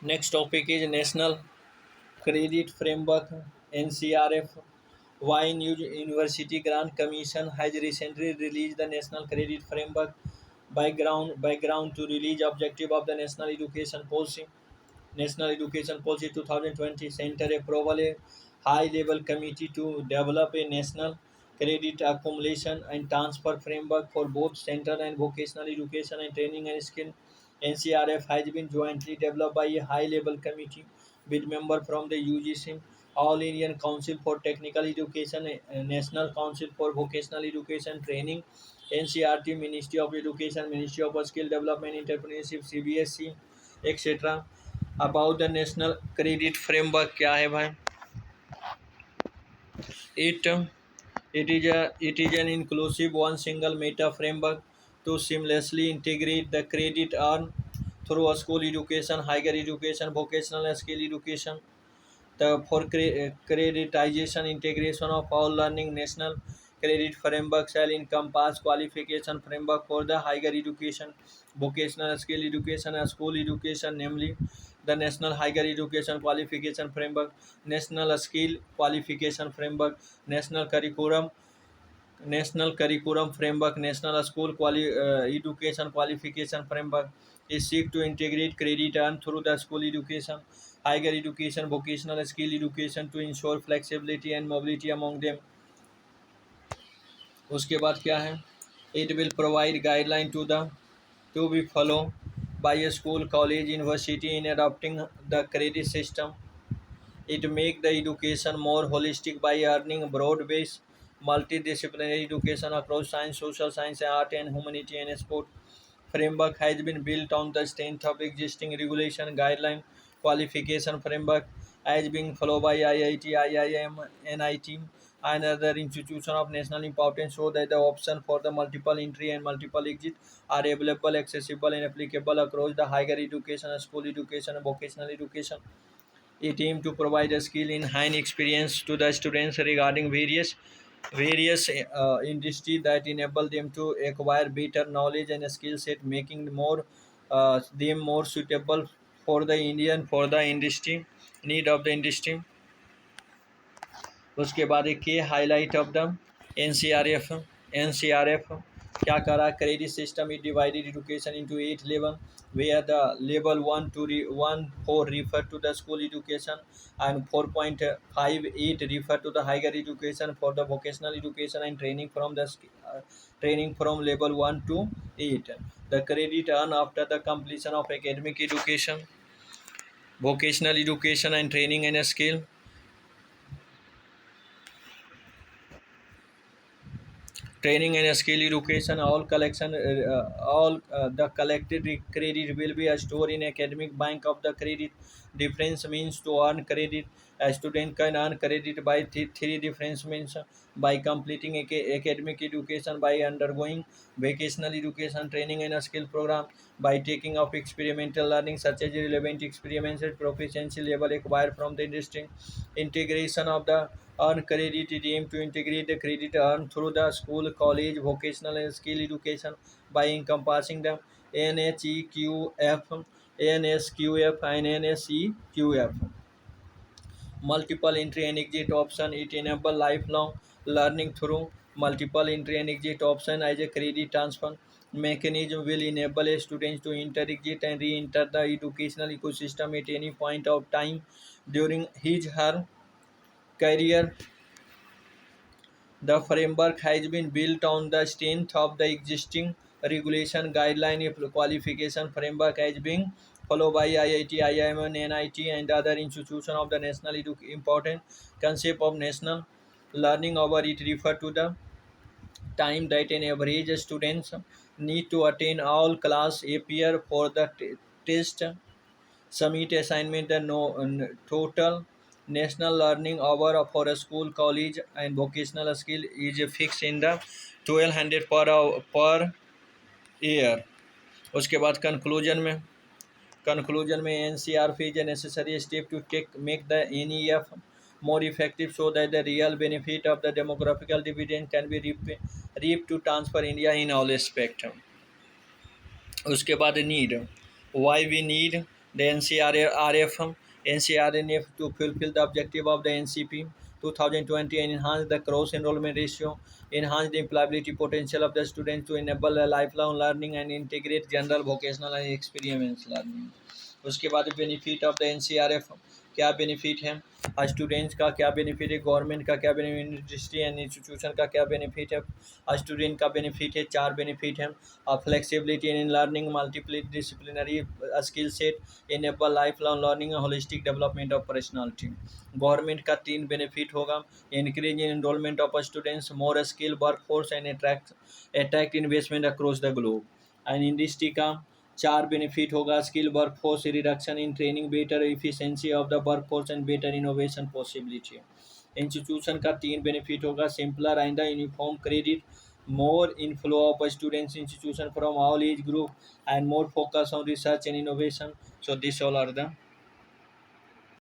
Next topic is National Credit Framework (NCRF). Why New University Grant Commission has recently released the National Credit Framework background to release objective of the National Education Policy. National Education Policy 2020 Center approval a high-level committee to develop a national credit accumulation and transfer framework for both central and vocational education and training and skill. NCRF has been jointly developed by a high-level committee with members from the UGC, All Indian Council for Technical Education, National Council for Vocational Education Training, NCRT, Ministry of Education, Ministry of Skill Development, Entrepreneurship, CBSE, etc. About the national credit framework क्या है भाई? It it is an inclusive one single meta framework to seamlessly integrate the credit earn through school education, higher education, vocational skill education. For creditization integration of all learning, national credit framework shall encompass qualification framework for the higher education, vocational skill education and school education, namely the national higher education qualification framework, national skill qualification framework, national curriculum framework, national school education qualification framework is seek to integrate credit earned through the school education, higher education, vocational skill education to ensure flexibility and mobility among them. उसके बाद क्या है? It will provide guideline to be followed by a school, college, university in adopting the credit system. It make the education more holistic by earning broad-based multidisciplinary education across science, social science, art and humanity and sport. Framework has been built on the strength of existing regulation guideline qualification framework as being followed by IIT, IIM, NIT and other institutions of national importance so that the option for the multiple entry and multiple exit are available, accessible and applicable across the higher education, school education and vocational education. It aims to provide a skill in hand experience to the students regarding various industry that enable them to acquire better knowledge and skill set, making them more suitable for the industry need of the industry. उसके बाद एक ये highlight of the N C R F क्या करा? Credit system is divided education into 8 level where the level 1 to 4 refer to the school education and 4.58 refer to the higher education for the vocational education and training from level 1 to 8. The credit earned after the completion of academic education, vocational education and training and skill. Training and skill education, all the collected credit will be stored in academic bank of the credit. Difference means to earn credit. A student can earn credit by three difference means: by completing academic education, by undergoing vocational education training and a skill program, by taking up experimental learning such as relevant experiments and proficiency level acquired from the industry. Integration of the earn credit is aimed to integrate the credit earned through the school, college, vocational and skill education by encompassing the NHEQF, NSQF and NSEQF. Multiple entry and exit option. It enable lifelong learning through multiple entry and exit option as a credit transfer mechanism will enable a student to enter, exit and re-enter the educational ecosystem at any point of time during his/her career. The framework has been built on the strength of the existing regulation guideline. If qualification framework has been followed by IIT, IIM, NIT, and other institutions of the national important concept of national learning over it refer to the time that an average students need to attain all class appear for the test, submit assignment and total national learning hour for a school, college and vocational skill is fixed in the 1200 per year. उसके बाद conclusion में NCRF is a necessary step to make the NEF more effective so that the real benefit of the demographical dividend can be reaped to transfer India in all aspects. उसके बाद need, why we need The NCRNF to fulfill the objective of the NCP 2020 and enhance the cross enrollment ratio, enhance the employability potential of the students to enable a lifelong learning and integrate general vocational and experience learning. उसके बाद benefit of the NCRF क्या benefit है, students का क्या benefit है, government का क्या benefit, industry and institution का क्या बेनिफिट है, स्टूडेंट का बेनिफिट है, चार बेनिफिट है, flexibility in learning, multiple disciplinary skill set, enable life long learning, holistic development of personality. Government का तीन बेनिफिट होगा, increase in enrolment of students, more skill work force and attract investment across the globe. And industry का चार benefit होगा, skill workforce reduction in training, better efficiency of the workforce and better innovation possibility. Institution का तीन benefit होगा, simpler and the uniform credit, more inflow of students institution from all age group, and more focus on research and innovation. So these all are the